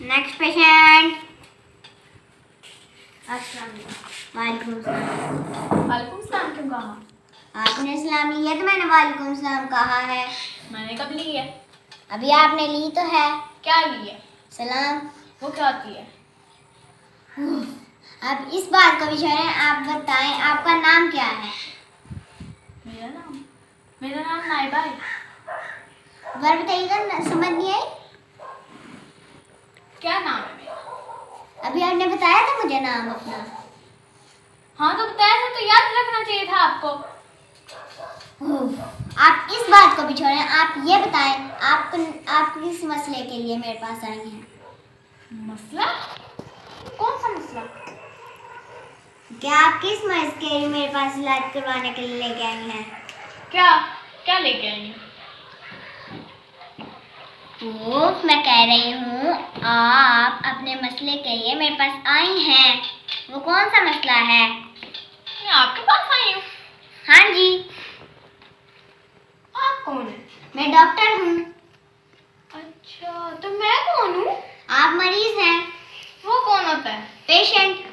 Next patient. वालेकुम सलाम। क्यों कहा? आपने सलाम लिया तो मैंने वालेकुम सलाम कहा है। मैंने कब ली है? अभी आपने ली तो है। क्या ली है? सलाम। वो क्या होती है? अब इस बात को भी छोड़ें, आप बताएं आपका नाम क्या है? मेरा नाम नाइबा है। वर्ब बताइएगा, समझ नहीं आई? क्या नाम है मेरा? अभी आपने बताया था मुझे नाम अपना। हाँ तो बताया था, तो याद रखना चाहिए था आपको। आप इस बात को भी छोड़ें, आप ये बताएं आप किस मसले के लिए मेरे पास आई हैं? मसला? कौन सा मसला? क्या आप किस मर्ज के लिए मेरे पास इलाज करवाने के लिए लेके आई हैं? क्या लेके आई हैं? तो मैं कह रही हूँ आप अपने मसले के लिए मेरे पास आई हैं, वो कौन सा मसला है? मैं आपके पास आई हूँ। हाँ जी। आप कौन है? मैं डॉक्टर हूँ। अच्छा, तो मैं कौन हूँ? आप मरीज हैं। वो कौन होता है? पेशेंट।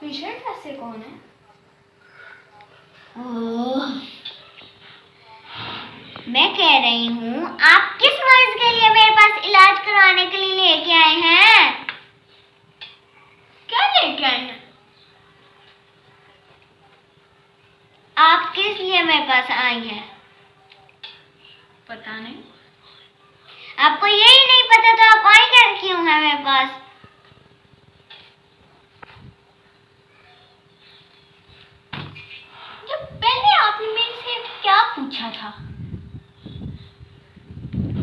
पेशेंट ऐसे कौन है? मैं कह रही हूँ आप किस मर्ज के लिए मेरे पास इलाज करवाने के लिए लेके आए हैं? क्या लेके आए हैं? आप किस लिए मेरे पास आई हैं? पता नहीं। आपको यही नहीं पता तो आप आई क्यों हैं मेरे पास? जब पहले आपने मेरे से क्या पूछा था?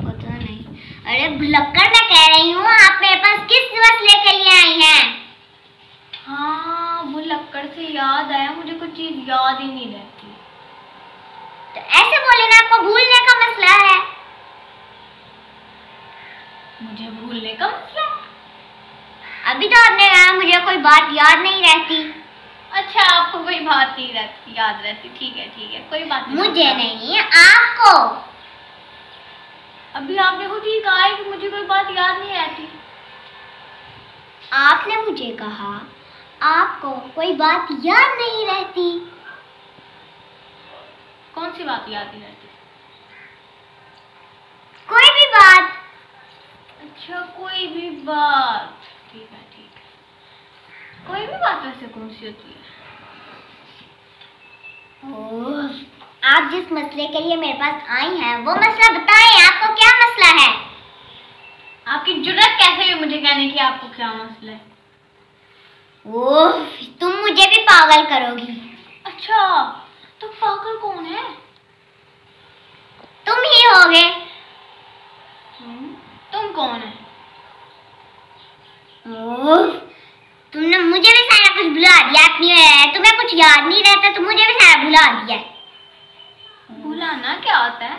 पता नहीं। अरे भुलक्कड़, मैं कह रही हूँ आप मेरे पास किस मसले के लिए आई हैं? हाँ, भुलक्कड़ से याद आया, मुझे कुछ चीज याद ही नहीं रहती। तो ऐसे बोले ना, आपको भूलने का मसला है। मुझे भूलने का मसला? अभी तो आपने कहा मुझे कोई बात याद नहीं रहती। अच्छा, आपको कोई बात नहीं रहती, याद रहती। ठीक है, कोई बात नहीं। मुझे नहीं, आपको। अभी आपने खुद ही कहा है कि मुझे कोई बात याद नहीं रहती। आपने मुझे कहा आपको कोई बात याद नहीं रहती। कौन सी बात याद नहीं रहती? कोई भी बात। अच्छा, कोई भी बात। ठीक है। कोई भी बात वैसे कौन सी होती है? आप जिस मसले के लिए मेरे पास आई हैं वो मसला बताएं, आपको क्या मसला है? आपकी जुर्रत कैसे हुई मुझे कहने की आपको क्या मसला है? तुम मुझे भी पागल करोगी। अच्छा, तो पागल कौन है? तुम ही होगे। तुम कौन है? तुमने मुझे भी सारा कुछ भुला दिया अपनी वजह से। तुम्हें कुछ याद नहीं रहता तो मुझे भी सारा भुला दिया। भुलाना क्या होता है?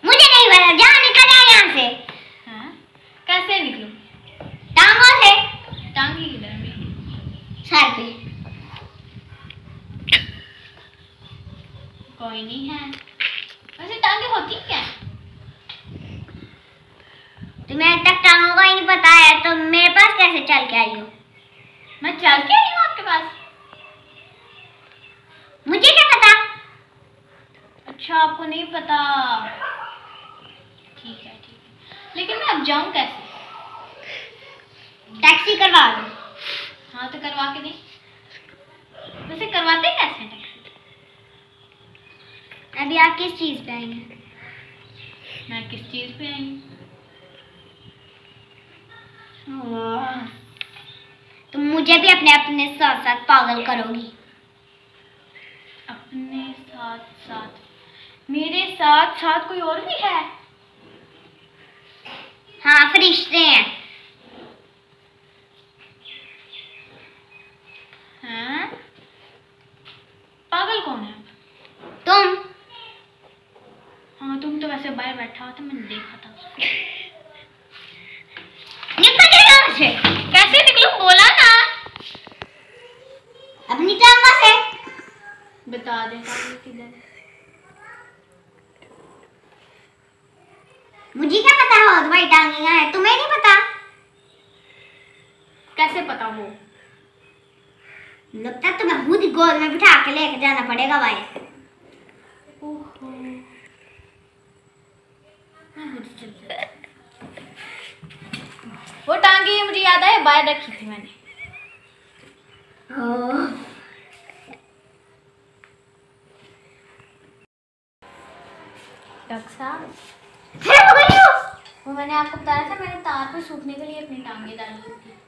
मुझे नहीं पता, जाओ निकल जाओ यहाँ से। कैसे निकलूं? टांगों से। टांगी किधर मेरी? सर पे। कोई नहीं है। वैसे टांगे होती क्या है? तुम्हें अब तक टांगों का ही नहीं पता है तो मेरे पास कैसे चल के आई हो? मैं चल के आई हूँ आपके पास? मुझे क्या पता? अच्छा, आपको नहीं पता। ठीक है। लेकिन मैं अब जाऊं कैसे? टैक्सी करवा लो। हाँ तो करवा के नहीं। वैसे करवाते कैसे टैक्सी? अभी आप किस चीज पे आई हैं? मैं किस चीज पे आई हूँ? तुम मुझे भी अपने साथ साथ पागल करोगी। अपने साथ? मेरे साथ कोई और भी है? हाँ, फरिश्ते हैं। हैं? पागल कौन है? तुम। हाँ, तुम तो वैसे बाहर बैठा हुआ था, मैंने देखा था उसको। निकल यहाँ से। कैसे निकलूं? बोला ना। अपनी टांगों से। बता दे किधर। कैसे पता हो? लगता है तुम्हें खुद ही गोद में बिठा के लेके जाना पड़ेगा भाई। ओहो, मैं खुद ही चल जाती। वो टांगी मुझे याद है, बाहर रखी थी मैंने। डॉक्टर साहब, वो मैंने आपको बताया था, मैंने तार पे सूखने के लिए अपनी टांगे डाली थी।